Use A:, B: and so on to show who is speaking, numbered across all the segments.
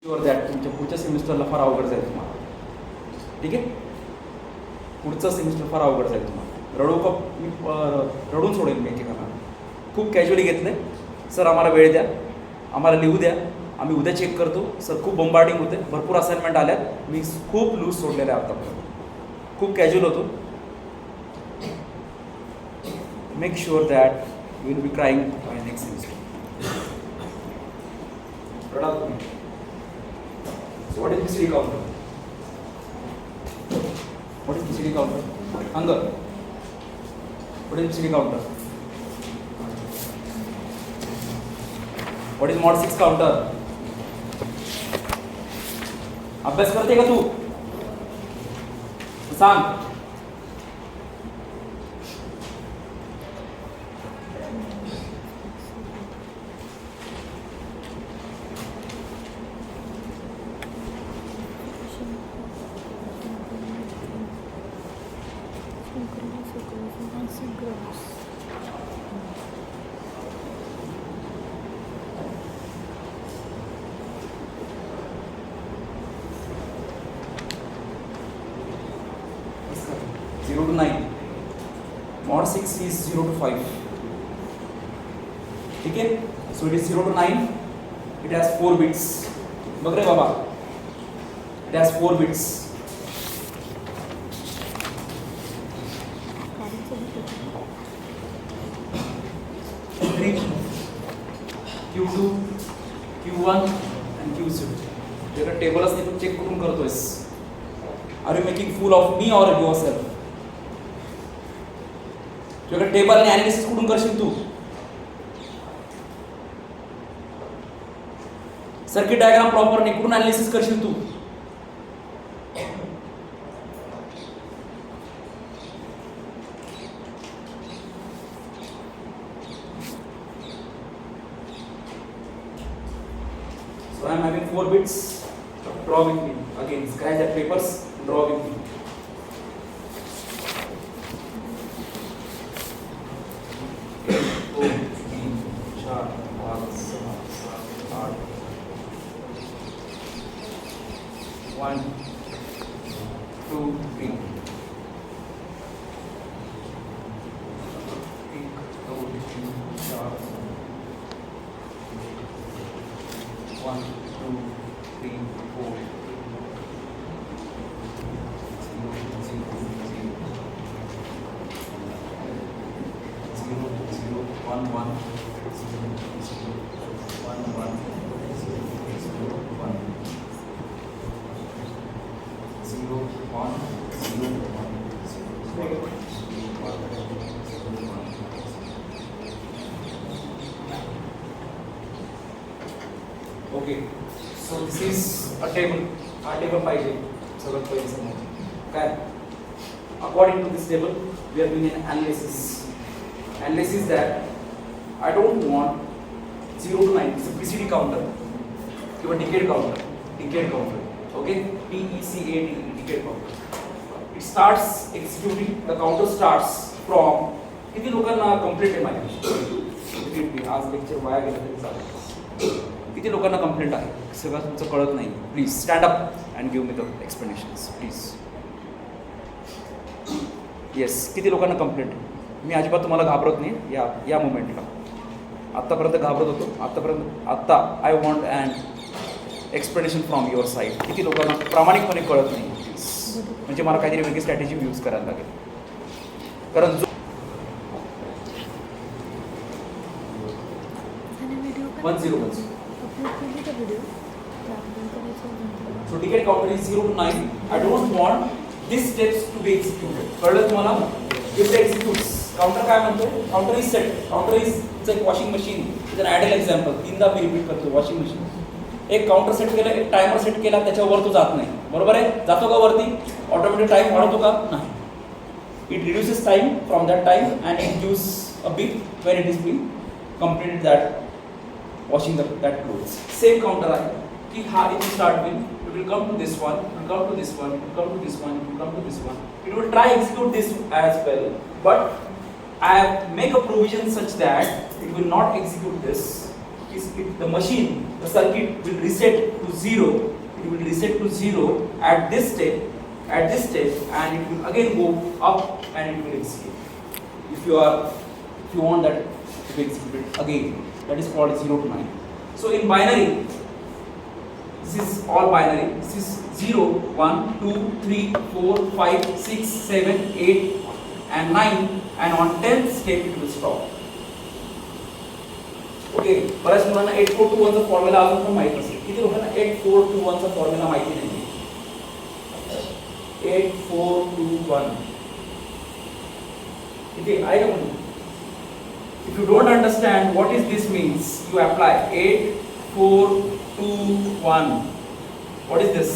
A: Sure that तुमच्या पुढच्या सेमिस्टरला फार अवघड जाईल तुम्हाला. ठीक आहे, पुढचं सेमिस्टर फार अवघड जाईल तुम्हाला. रडू का मी रडून सोडेल मी एकेकाला. खूप कॅज्युअली घेतलं आहे. सर आम्हाला वेळ द्या, आम्हाला लिहू द्या, आम्ही उद्या चेक करतो. सर खूप बंबार्डिंग होते, भरपूर असाइनमेंट आल्यात, मी खूप लूज सोडलेलं आहे आतापर्यंत, खूप कॅज्युअल होतो. Make sure that you will be crying by next semester. रडा तुम्ही. So what is BCD counter? What is BCD counter? Hunger. What is BCD counter? What is mod 6 counter? अभ्यास करते का तू? सांग. Zero to 9. Mod 6 is 0 to 5. ठीक है, so it is 0 to 9. It has 4 bits. बघ रे बाबा, it has 4 bits. Q3, Q2, Q1 and Q0. तेरा टेबल असते, तू चेक कुठून करतोयस? Are you making fool of me or yourself? तुझ्याकडे टेबल आणि ॲनालिसिस कुठून करशील तू? सर्किट डायग्राम प्रॉपर नाही, कुठून ॲनालिसिस करशील तू? So I am having 4 bits. Draw with me. Again, scratch that papers. Draw with me. One, two, three. One, two, three, four. One, one. Okay, so this is a table. A table पाहिजे सगळं पहिले समोर. काय? According to this table, we are doing an analysis. Analysis that I don't want 0 to 9. It's a BCD counter. किंवा decade counter. Decade counter. Okay, PECADE, decade counter. It starts executing. The counter starts from. किती लोकांना complete आहे माझ्याविषयी? आज lecture via गेलं तरी चालेल. किती लोकांना कंप्लेंट आहे? सगळं तुमचं कळत नाही. Please stand up and give me the explanations please. Yes, किती लोकांना कंप्लेंट आहे? मी अजिबात तुम्हाला घाबरत नाही या मोमेंटला. आत्तापर्यंत घाबरत होतो. आत्ता I want and explanation from your side. किती लोकांना प्रामाणिकपणे कळत नाही प्लीज? म्हणजे मला काहीतरी वेगळी स्ट्रॅटेजी यूज करायला लागेल. कारण जो 1010. So decade counter is 0 to 9. I don't want these steps to be executed. कळलं तुम्हाला? If it executes, counter काय म्हणतो? Counter is set. Counter is it's like washing machine. It's an ideal example. तीनदा मी repeat करतो washing machine. एक counter set केलं, एक timer set केला, त्याच्यावर तो जात नाही. बरोबर आहे? जातो का वरती? ऑटोमॅटिक टाइम वाढवतो का? नाही. It reduces time from that time and it gives a beep when it is being completed that washing that clothes. Same counter आहे की हा इथे start will it will come to this one, it will come to this one, it will come to this one, it will come to this one. It will try execute this as well, but I make a provision such that it will not execute this. the machine, the circuit will reset to 0. It will reset to 0 at this step, and it will again go up and it will execute. If you want that to be executed again, that is called 0 to 9. So in binary, this is all binary. This is 0, 1, 2, 3, 4, 5, 6, 7, 8 and 9, and on 10th step it will stop. Okay, बऱ्याच मुलांना 8421 चा formula अजून पण माहित नसेल. किती लोकांना 8421 चा फॉर्म्युला माहिती नाही? 8421 किती आहे का म्हणून? If you don't understand what is this means, you apply 8421. What is this?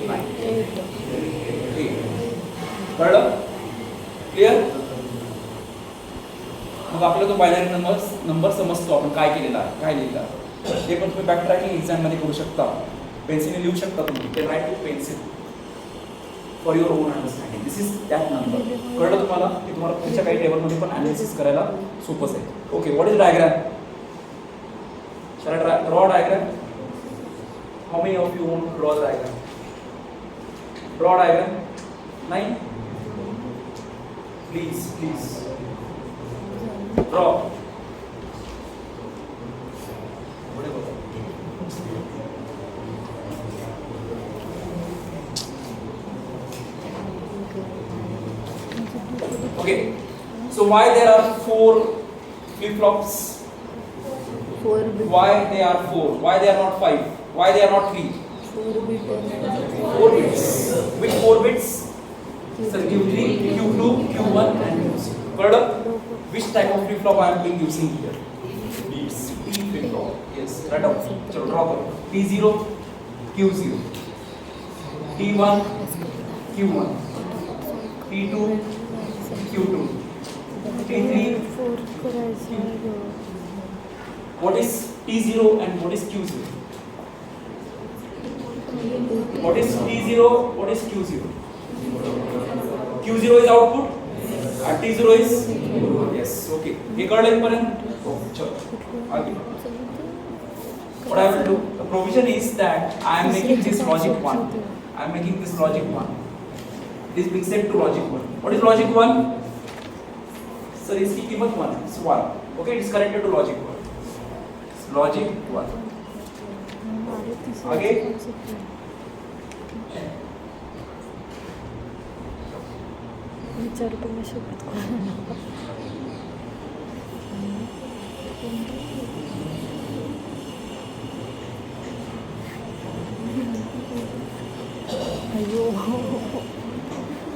A: 9. कळलं? क्लियर? मग आपल्याला तो बायनरी नंबर समजतो आपण काय केलेला आहे, काय लिहिलं आहे. ते पण तुम्ही बॅक ट्रॅकिंग एक्झाम मध्ये करू शकता. पेन्सिलने लिहू शकता तुम्ही. ते write with pencil for your own understanding. This is that number. कळलं तुम्हाला की तुम्हाला पुढच्या काही टेबलमध्ये पण ॲनालिसिस करायला सोपंच आहे. Okay, what is diagram? Shall I draw diagram? How many of you want to draw diagram? Draw diagram? नाही? Please draw. Okay, so why there are 4 flip-flops?
B: 4 bit.
A: Why they are 4? Why they are not 5? Why they are not 3?
B: 4 bit.
A: 4 bits. Which 4 bits? Sir, Q3, Q2, Q1 and Q0. Correct? Which type of flip-flop I am being using here? It's T flip-flop. Yes, right out. So draw T0, Q0, T1, Q1, T2, Q2, T3. What is T0 and what is Q0? What is T0? What is Q0? Q0 is output and T0 is yes. Okay. हे कळलं इथपर्यंत? चलो आगे. What I will do? The provision is that I am making this logic 1. I am making this logic 1. This being set to logic 1. What is logic 1? Sir, इसकी कीमत 1 है. It's 1. Okay, it is connected to logic 1. Logic 1. आगे.
B: विचार तुम्ही शकत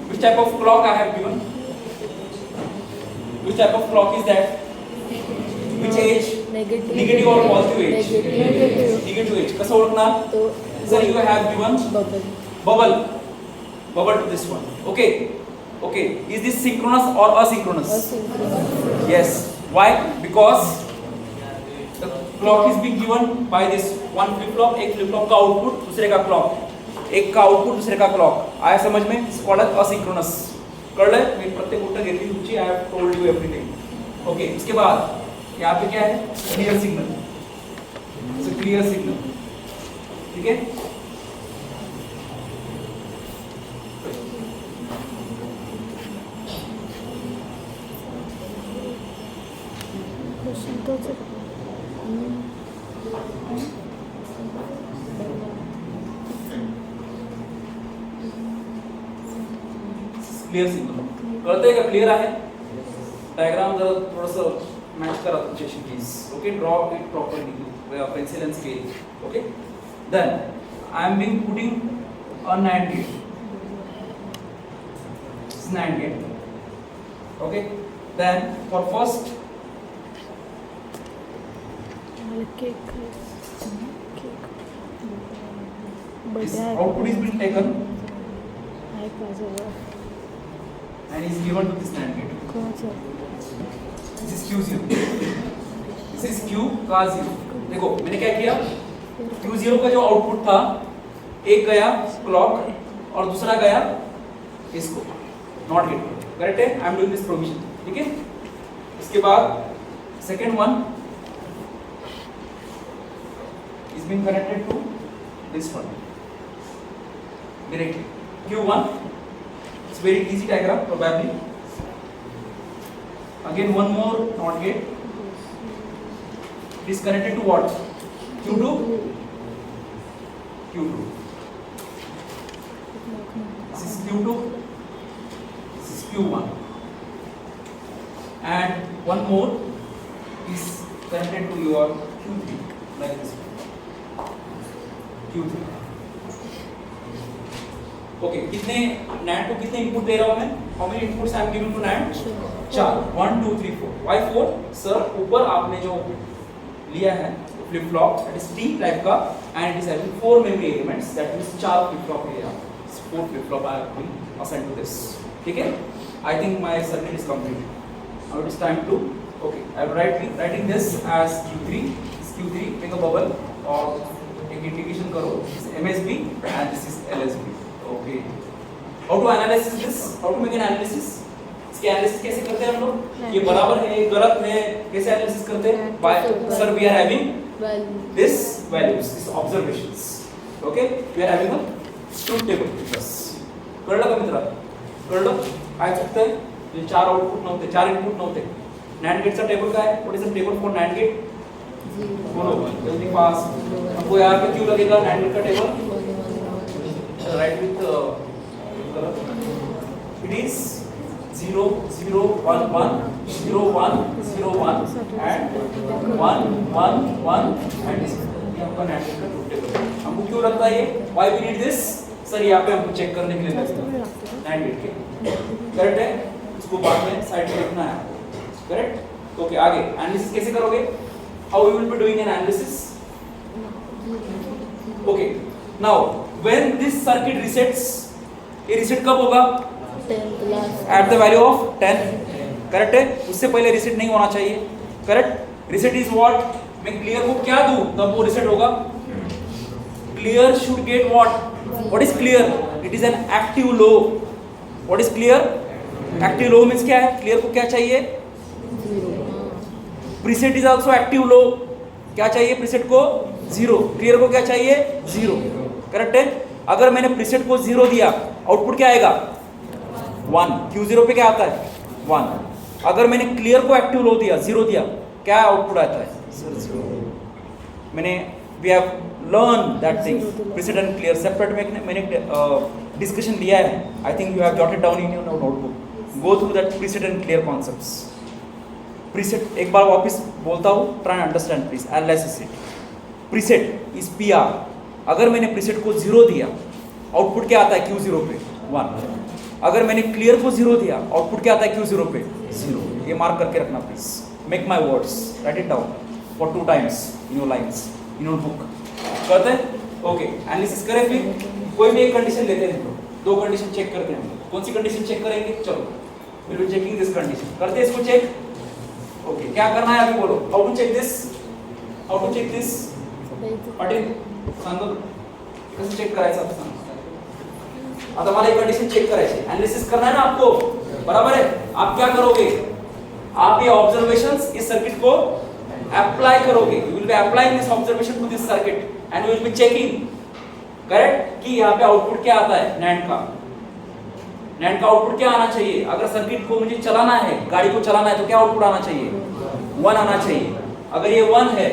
A: Which type of clock I have given? Which type of clock is that? Which age? Negative or positive age? Negative age. कसं ओळखणार? Sir, you have given bubble to this one. Okay. Is this synchronous or asynchronous? Yes. Why? Because the clock is being given by this one flip flop. एक flip flop का output दूसरे का clock. एक का output दूसरे का clock. आया समझ में? It's called asynchronous. कर ले? मैं प्रत्येक उत्तर घेतली तुमची. I have told you everything. Okay. इसके बाद यहाँ पे क्या है? Clear signal. It's a clear signal. ठीक है? क्लियर सिग्नल कळतंय का? क्लियर आहे? डायग्राम जरा थोडंसं मॅच करा तुमच्याशी please. Okay, draw it properly with pencil and scale. Okay, then I am being putting a NAND gate. This is NAND gate. Okay, then for first this output is being taken and is given to this NAND gate. This is Q0. This is Q का 0. देखो मैंने क्या किया? Q0 का जो output था, एक गया क्लॉक और दूसरा गया इसको नॉट गेट. करेक्ट है? I am doing this provision. ठीक है? इसके बाद second one is being connected to this one directly. Q1, it's very easy diagram probably. Again one more NOT gate. It is connected to what? Q2. Q2. This is Q2. This is Q1. And one more is connected to your Q3 like this. Q3. Okay, कितने NAND को कितने input दे रहा हूँ मैं? How many inputs I am giving to NAND? 4. 1, 2, 3, 4. Why 4? Sir, ऊपर आपने जो लिया है flip flop, that is T type का, and it is having 4 memory elements. That means 4 flip flop here. 4 flip flop I have been assigned to this. ठीक है? I think my circuit is complete. Now it is time to. Okay, I am writing this as Q3. This Q3, make a bubble और एक indication करो. This is MSB and this is LSB. Okay. How to analyze this? How to make an analysis? इसके analysis कैसे करते हैं हम लोग? ये बराबर है, गलत है, कैसे एनालिसिस करते हैं? By sir, we are having this values, these observations. Okay? We are having a truth table with us. कळलं का मित्रा? कळलं? काय चुकतंय? जे 4 आउटपुट नव्हते, 4 इनपुट नव्हते. NAND गेटचा टेबल काय है? What is the table for NAND gate? बोलो जल्दी पास. हमको यहाँ पे क्यों लगेगा NAND गेट का table? Write with it is 0 0 1 1 0 1 0 1 and 1 1 1 and this ये आपका NAND गेट का ट्रूथ टेबल है. हमको क्यों लगता है ये? Why we need this? Sir यहाँ पे हमको चेक करने के लिए लगता है NAND गेट के. करेक्ट है? इसको बाद में साइड में लिखना है. करेक्ट? ओके, आगे एनालिसिस कैसे करोगे? How you will be doing an analysis? Okay, now when this circuit resets, ये reset कब होगा?
B: 10
A: At the value of 10. Correct है? उससे पहले reset नहीं होना चाहिए. करेक्ट? Reset is what? मैं clear को क्या दूँ तब वो reset होगा? Clear should get what? What is clear? It is an active low. What is clear? Active low means क्या है? Clear को क्या चाहिए? Preset is also active low. क्या चाहिए preset को? 0. Clear को क्या चाहिए? 0. करेक्ट है? अगर मैंने preset को 0 दिया, आउटपुट क्या आएगा? 1. Q0 पे क्या आता है? 1. अगर मैंने clear को active low दिया, 0 दिया, क्या आउटपुट आता है? 0. मैंने we have learned that thing. Preset and clear separate में मैंने डिस्कशन लिया है. I think you have jotted down in your notebook. Go through that preset and clear concepts. Preset एक बार वापस बोलता हूँ, try and understand please, analyze it. Preset is PR. अगर मैंने preset को 0 दिया, आउटपुट क्या आता है Q0 पे? 1. अगर मैंने clear को 0 दिया, आउटपुट क्या आता है Q0 पे? 0. ये मार्क करके रखना please. Make my words, write it down for 2 times in your lines, in your book. करते हैं? ओके, एनालिसिस करें फिर. कोई भी एक कंडीशन लेते हैं हम लोग, 2 कंडीशन चेक करते हैं. कौन सी कंडीशन चेक करेंगे? चलो, we will checking this condition. करते हैं इसको चेक. ओके, क्या करना है अभी बोलो. How to check this? How to check this? Patil सांगतो कसं चेक करायचं आता सांग. आता मला एक कंडीशन चेक करायची, एनालिसिस करना है ना आपको, बराबर है. आप क्या करोगे? आप ये ऑब्जर्वेशंस इस सर्किट को अप्लाई करोगे. You will be applying this observation to this circuit and you will be checking. Correct? कि यहाँ पे आउटपुट क्या आता है NAND का. NAND का आउटपुट क्या आना चाहिए? अगर सर्किट को मुझे चलाना है, गाड़ी को चलाना है, तो क्या आउटपुट आना चाहिए? 1 आना चाहिए. अगर ये 1 है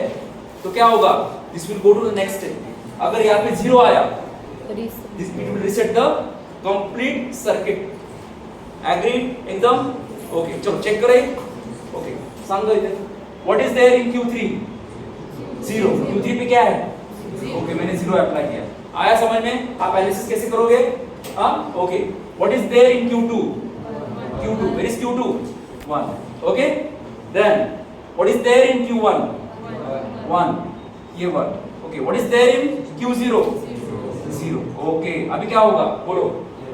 A: तो क्या होगा? This will go to the next step. अगर यहाँ पे 0 आया, this it will reset the complete circuit. Agreed? एकदम ओके. चलो चेक करें. ओके, सांगो इधर. What is there in Q3? 0. Q3 पे क्या है? ओके, मैंने 0 अप्लाई किया. आया समझ में? आप एनालिसिस कैसे करोगे? हाँ, okay. What is there in Q2? Q2. Where is Q2? 1. Okay. Then what is there in Q1? 1. ये 1. Okay. What is there in Q0? 0. Okay. अभी क्या होगा? बोलो.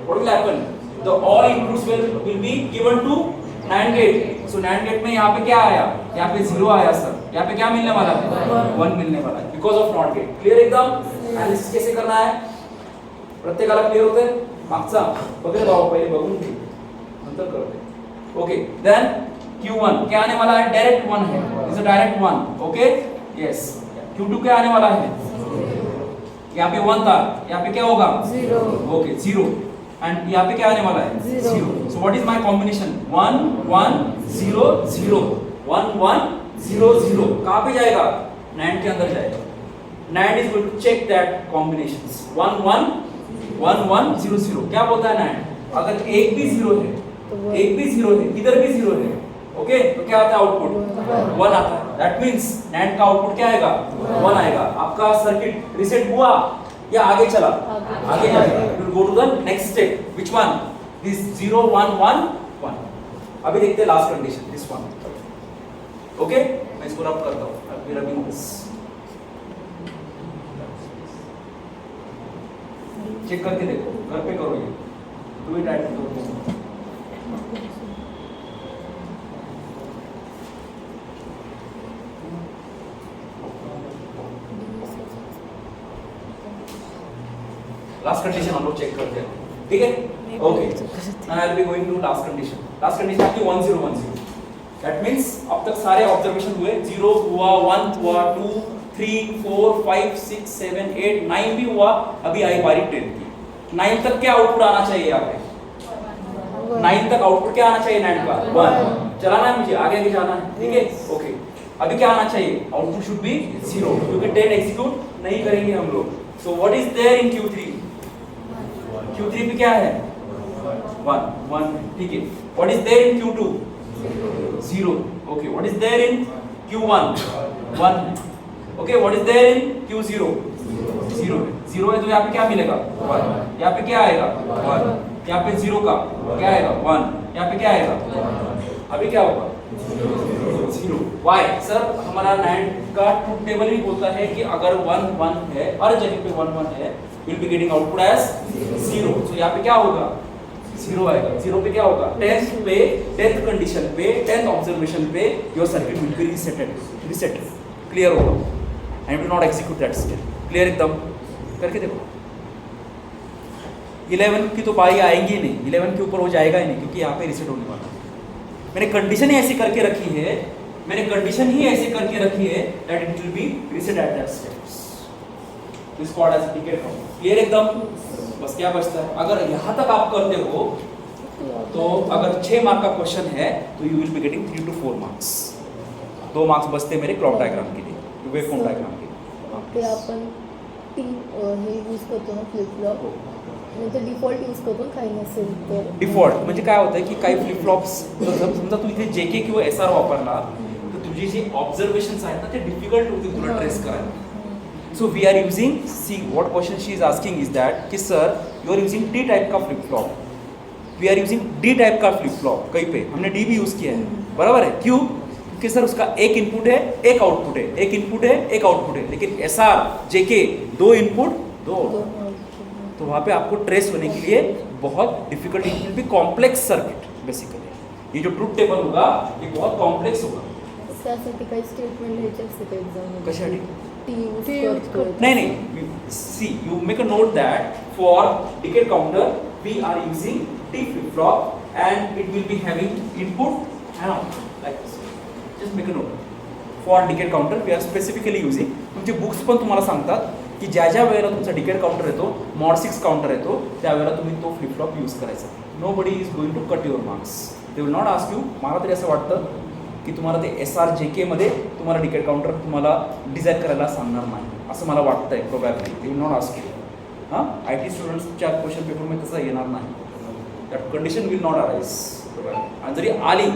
A: What will happen? The all inputs will be given to NAND gate. So NAND gate में यहाँ पे क्या आया? यहाँ पे 0 आया सर. यहाँ पे क्या मिलने वाला है? 1 मिलने वाला है. Because of NOT gate. Clear एकदम? एनालिसिस कैसे करना है? प्रत्येकाला क्लियर होते? मागचा बघा भाऊ, पहिले बघून घे, नंतर करते. ओके, देन Q1 क्या आने वाला है? डायरेक्ट 1 है. Is a direct 1. Okay, yes. Q2 क्या आने वाला है? यहाँ पे 1 था, यहाँ पे क्या होगा?
B: 0.
A: ओके 0 एंड यहाँ पे क्या आने वाला है?
B: Zero.
A: So what is my combination? 1 1 0 0 1 1 0 0 कहाँ पे जाएगा? NAND के अंदर जाएगा. NAND is going to check that combinations 1 1 1 1 0 0. क्या बोलता है NAND? अगर एक भी 0 है, एक भी 0 है, इधर भी 0 है, ओके तो क्या आता है आउटपुट? 1 आता है. दैट मींस NAND का आउटपुट क्या आएगा? 1 आएगा. आपका सर्किट रीसेट हुआ या आगे चला? आगे जाएगा. It will go to the next step. Which one? This 0 1 1 1. अभी देखते हैं last condition, this one. Okay मैं इसको रब करता हूं. अभी रबिंग दिस. चेक करके देखो, घर पे करो ये. Do it at home. Last condition हम लोग चेक करते हैं. ठीक है? Okay now I will be going to last condition. Last condition आपकी 1 0 1 0. दैट मींस अब तक सारे ऑब्जर्वेशन हुए. 0 हुआ, 1 हुआ, 2 3 4 5 6 7 8 9 भी हुआ. अभी आई बारी 10 की. 9 तक क्या आउटपुट आना चाहिए यहाँ पे? 9 तक आउटपुट क्या आना चाहिए NAND का? 1. चलाना है मुझे, आगे आगे जाना है. ठीक है? ओके अभी क्या आना चाहिए? आउटपुट शुड बी 0 क्योंकि 10 एग्जीक्यूट नहीं करेंगे हम लोग. So what is there in Q3? Q3 पे क्या है? 1 ठीक है. What is there in Q2? 0. Okay what is there in Q1? 1. Okay what is there in Q0? 0 है तो यहाँ पे क्या मिलेगा? 1. यहाँ पे क्या आएगा? 1. यहाँ पे 0 का क्या आएगा? 1. यहाँ पे क्या आएगा? अभी क्या होगा? 0. वाई सर हमारा NAND का ट्रूथ टेबल ही बोलता है कि अगर 1 1 है, हर जगह पे 1 1 है, will be getting output as 0. So यहाँ पे क्या होगा? 0 आएगा. 0 पे क्या होगा? 10th पे, 10th कंडीशन पे, 10th ऑब्जर्वेशन पे your circuit will be reset. Clear होगा and will not execute that step. Clear एकदम? करके देखो. 11 की तो बारी आएंगी नहीं, 11 के ऊपर हो जाएगा ही नहीं क्योंकि यहाँ पे रीसेट होने वाला है. मैंने कंडीशन ही ऐसी करके रखी है, that it will be reset at that steps. This called as ticket counter. Clear एकदम? बस क्या बचता है? अगर यहाँ तक आप करते हो तो अगर 6 मार्क का क्वेश्चन है तो you will be getting 3 to 4 marks. 2 marks बचते मेरे क्लॉक डायग्राम के लिए, वेवफॉर्म डायग्राम के लिए.
B: ते आपण हे यूज करतो ना फ्लिप फ्लॉप, म्हणजे डिफॉल्ट यूज करतो. काही नसेल तर
A: डिफॉल्ट म्हणजे काय होतं की काही फ्लिप फ्लॉप्स समजा तू इथे JK किंवा SR वापरला तर तुझे जे ऑब्झर्वेशन्स आहेत ना ते डिफिकल्ट होतील तुला ट्रेस करायला. So we are using, see what question she is asking is that कि sir you are using D type का flip flop, we are using D type का फ्लिप फ्लॉप. कहीं पे हमने D भी यूज किया है, बराबर है? क्यों? क्योंकि सर उसका एक इनपुट है, एक आउटपुट है, एक इनपुट है, एक आउटपुट है. लेकिन SR JK 2 इनपुट 2 आउटपुट. तो वहाँ पे आपको ट्रेस होने के लिए बहुत difficult, it will B complex circuit basically. ये जो ट्रूथ टेबल होगा ये बहुत कॉम्प्लेक्स होगा.
B: त्यासाठी काही स्टेटमेंट लिहायचे असते का एक्झाम?
A: कशासाठी?
B: टी यूज करतो.
A: नहीं see you make a note that for ticket counter we are using T flip flop and it will be having input and output like this. Just make a note. For ticket counter we are specifically using, तुमचे books पण तुम्हाला सांगतात की ज्या ज्या वेळेला तुमचा ticket counter येतो, मॉड 6 काउंटर येतो, त्यावेळेला तुम्ही तो फ्लिप फ्लॉप यूज करायचा. Nobody is going to cut your marks. They will not ask you. मला तरी असं वाटतं की तुम्हाला ते SR JK मध्ये तुम्हाला टिकेट काउंटर तुम्हाला डिझाईन करायला सांगणार नाही असं मला वाटतंय probably. They will not ask you. हां IT स्टुडंट्सच्या क्वेश्चन पेपरमध्ये तसं येणार नाही. That condition will not arise probably. आणि जरी आली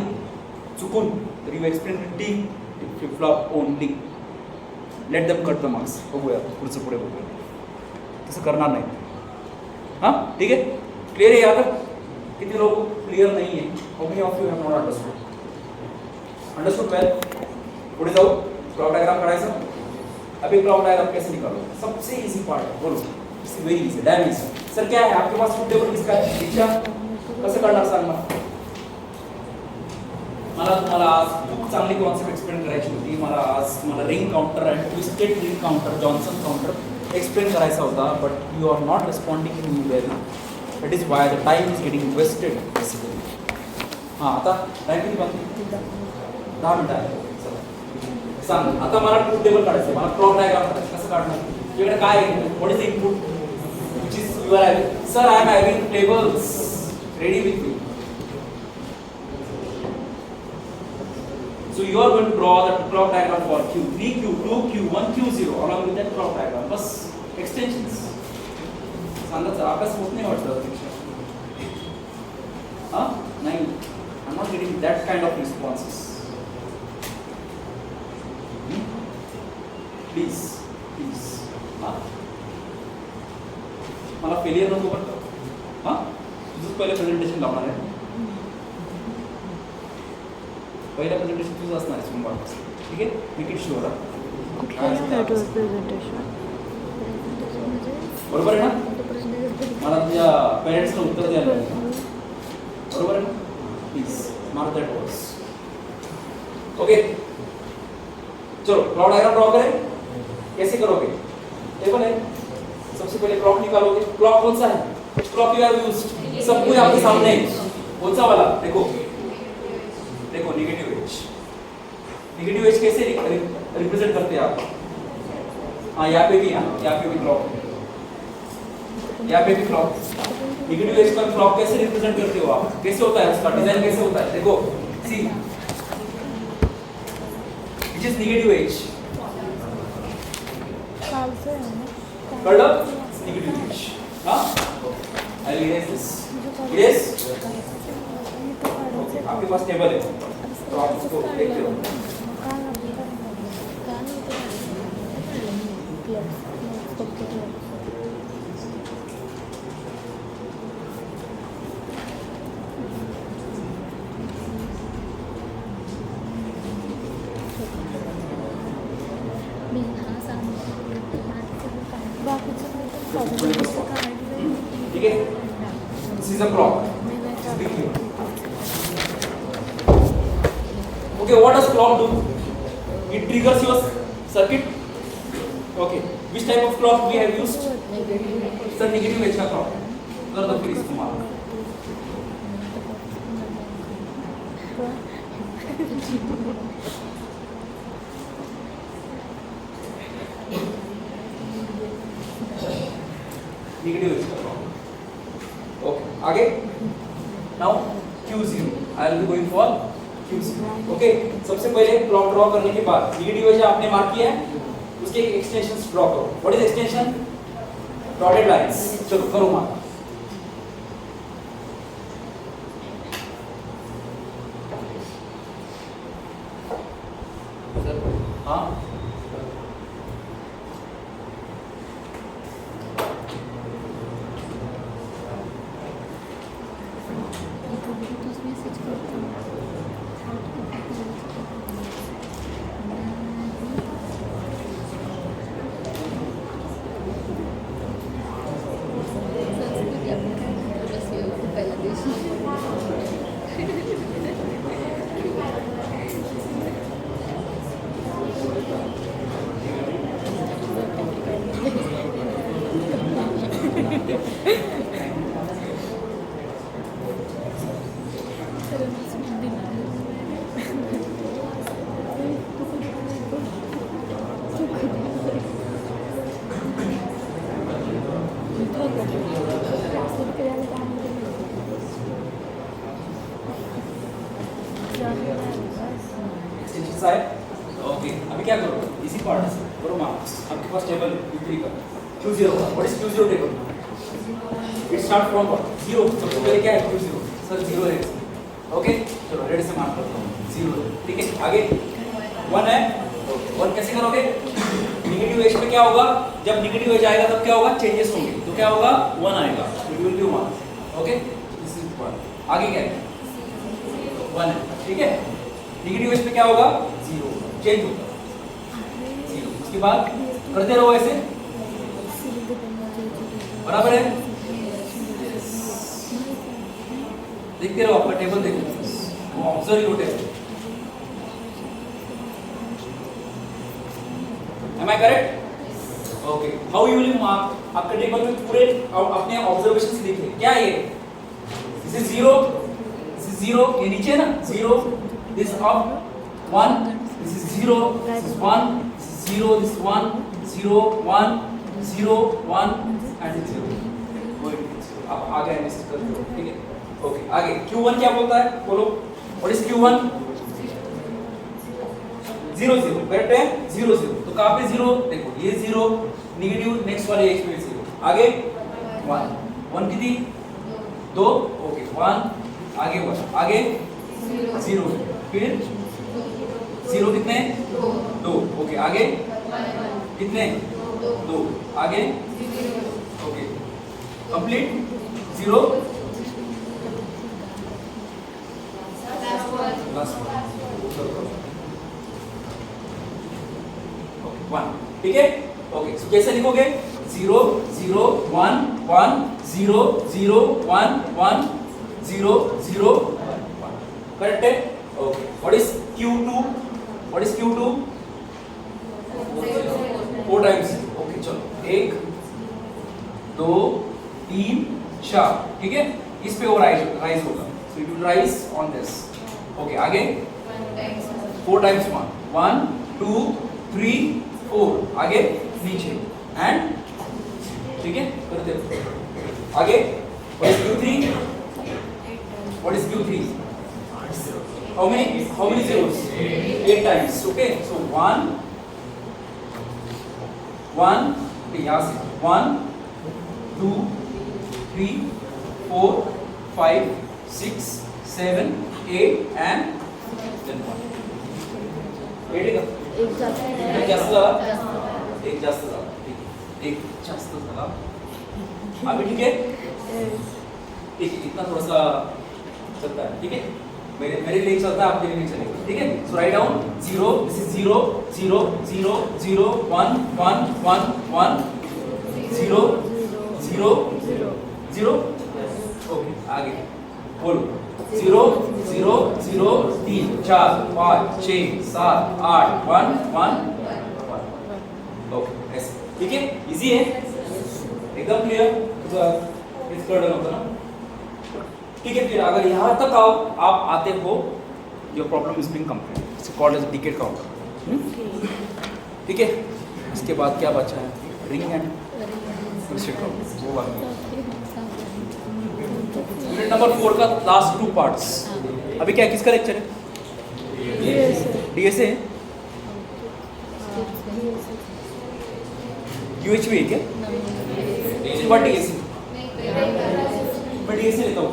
A: चुकून तरी you explain T flip flop only. Let them cut the marks. बघूया पुढचं पुढे बघूया. तसं करणार नाही. हां ठीक आहे? क्लिअर आहे? आता किती लोक क्लिअर नाही आहे? हाऊ many of you have not understood? Understood well? पुढे जाऊ. क्लॉक डायग्राम काढायचा. अभी क्लॉक डायग्राम कैसे निकालो? सबसे इजी पार्ट है, बोलो. It's very easy, dam easy. Sir क्या है आपके पास ट्रूथ टेबल किसका है? दीक्षा कसं काढणार सांग मला तुम्हाला आज खूप चांगली कॉन्सेप्ट एक्सप्लेन करायची होती. मला ring counter and twisted ring counter, Johnson counter explain करायचा होता, but you are not responding immediately. That is why the time is getting wasted basically. हां आता टाइम किती बाकी? 10 मिनिटं आहे. चला सांग. आता मला ट्रूथ टेबल काढायचं आहे, मला क्लॉक डायग्राम काढायचं. कसं काढणार? तुझ्याकडे काय आहे? What is the input which is you are having? Sir, I am having tables ready with me. So you are going to draw the clock diagram for Q3, Q2, Q1, Q0 along with that clock diagram. बस extensions. सांगायचा अभ्यास होत नाही वाटतं पेक्षा. हां? नाही. I'm not getting that kind of responses. Please. हां? मला फेलियर नको पडतं. हां? तुझंच पहिलं प्रेझेंटेशन लावणार आहे. पहिलं प्रेझेंटेशन तुझं असणार आहे सोमवारपासून. ठीक आहे? Make it sure. बरोबर आहे ना? मला तुझ्या पेरेंट्सला उत्तर द्यायला लागेल. बरोबर आहे ना? Please mark that words. Okay, चलो क्लॉक डायग्राम ड्रॉ करें. कैसे करोगे? टेबल है, सबसे पहले क्लॉक निकालोगे. क्लॉक कौन सा है? क्लॉक यू हैव यूज्ड, सब कुछ आपके सामने है. कौन सा वाला? देखो नेगेटिव एज. नेगेटिव एज कैसे रिप्रेजेंट करते हैं आप? हाँ, यहाँ पे भी क्लॉक, यहाँ पे भी क्लॉक. नेगेटिव एज का क्लॉक कैसे रिप्रेजेंट करते हो आप? कैसे होता है उसका डिजाइन, कैसे होता है? देखो, see which is negative edge. कळलं? Negative edge. हाँ, I will erase this. Erase. आपके पास टेबल है तो आप इसको देखते हो. ठीक है, this is a clock. Okay, what does clock do? It triggers your circuit. Okay, which type of clock we have used? Sir, negative edge का clock. कर दो फिर इसको मार्क. Negative edge का clock. Okay, आगे. Now Q0. I will be going for Q0. Okay, सबसे पहले clock draw करने के बाद नेगेटिव एज आपने मार्क किया है, उसके एक्सटेंशंस ड्रॉ करो. What is extension? Dotted lines. चलो करो मार्क. हाँ, ओके, अभी क्या करो? इसी पार्ट से करो मार्क. आपके पास टेबल Q3 का Q0 का. What is Q0 table? It start from 0. सबसे पहले क्या है Q0? सर 0 है. ओके, चलो रेड से मार्क करता हूँ. 0. ठीक है, आगे 1 है. 1 कैसे करोगे? नेगेटिव एज पे क्या होगा? जब नेगेटिव एज आएगा तब क्या होगा? चेंजेस होंगे. तो क्या होगा? 1 आएगा. It will B 1. Okay, this is 1. आगे क्या है? 1 है. ठीक है, नेगेटिव एज पे क्या होगा? 0. चेंज होगा 0. उसके बाद करते रहो ऐसे. बराबर है? देखते रहो, आपका टेबल देखो. Observe your table. Am I correct? Okay. How you will mark? आपके टेबल में पूरे अपने ऑब्जर्वेशंस लिखिए. क्या ये? This is 0. This is 0. ये नीचे ना 0. This up 1. This is 0. This is 1. This is 0. This is 1. 0 1 0 1 and 0 आप आगे एनालिसिस करते हो, ठीक है। ओके आगे Q1 क्या बोलता है, बोलो व्हाट इज Q1? 0 0 करेक्ट है, 0 0 तो कहां पे 0, देखो ये 0 नेगेटिव, नेक्स्ट वाले एज पे 0, आगे 1 1 कितनी 2, ओके 1 आगे 1 आगे 0 फिर 0 कितने 2, ओके आगे कितने 2 आगे ओके कंप्लीट 0 लास्ट 1, ठीक है। ओके सो कैसे लिखोगे 0 0 1 1 0 0 1 1 0 0 1, करेक्ट है। Okay what is Q2? What is Q2? 4 times, okay चलो 1 2 3 4, ठीक है। इस पे वो राइज होगा, so it will rise on this, okay आगे 4 टाइम्स 1 1 2 3 4 आगे नीचे एंड, ठीक है करते रहो आगे। What is Q3? What is Q3? How many zeros? 8 times, okay so 1 1 यहाँ से 1 2 3 4 5 6 7 8 and then 1, 8 है का?
B: एक जास्त
A: एक जास्त झाला, एक जास्त झाला, ठीक, एक जास्त झाला अभी, ठीक है। ठीक है इतना थोड़ा सा चलता है, ठीक है, मेरे लिए चलता है, आपके लिए नहीं चलेगा, ठीक है। सो write down 0, this is 0 0 0 0 1 1 1 1 0 0 0, okay आगे बोलो 0 0 0 3 4 5 6 7 8 1 1 ओके ऐसे, ठीक है, इजी है एकदम क्लियर, इस कर होता ना, ठीक है। फिर अगर यहाँ तक आप आते हो, your problem is being complete, it's called as decade counter, ठीक है। इसके बाद क्या बचा है, रिंग एंड ट्विस्टेड काउंटर, वो बाकी यूनिट नंबर 4 का लास्ट 2 पार्ट्स। अभी क्या किसका लेक्चर है, डीएसए यूएचवी है क्या, बट डीएसए लेता हूँ,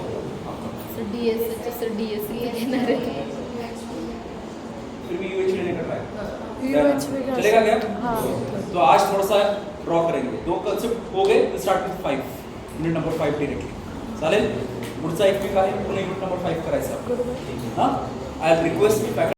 A: फिर भी यूएचवी लेने का ट्राई चलेगा क्या?
B: हाँ।
A: तो आज थोड़ा सा ड्रॉ करेंगे, 2 कॉन्सेप्ट हो गए, will start with 5, unit number 5 directly, चालेल। पुढचा एक वीक आहे, पुन्हा यूनिट नंबर 5 करायचा, हां। I request me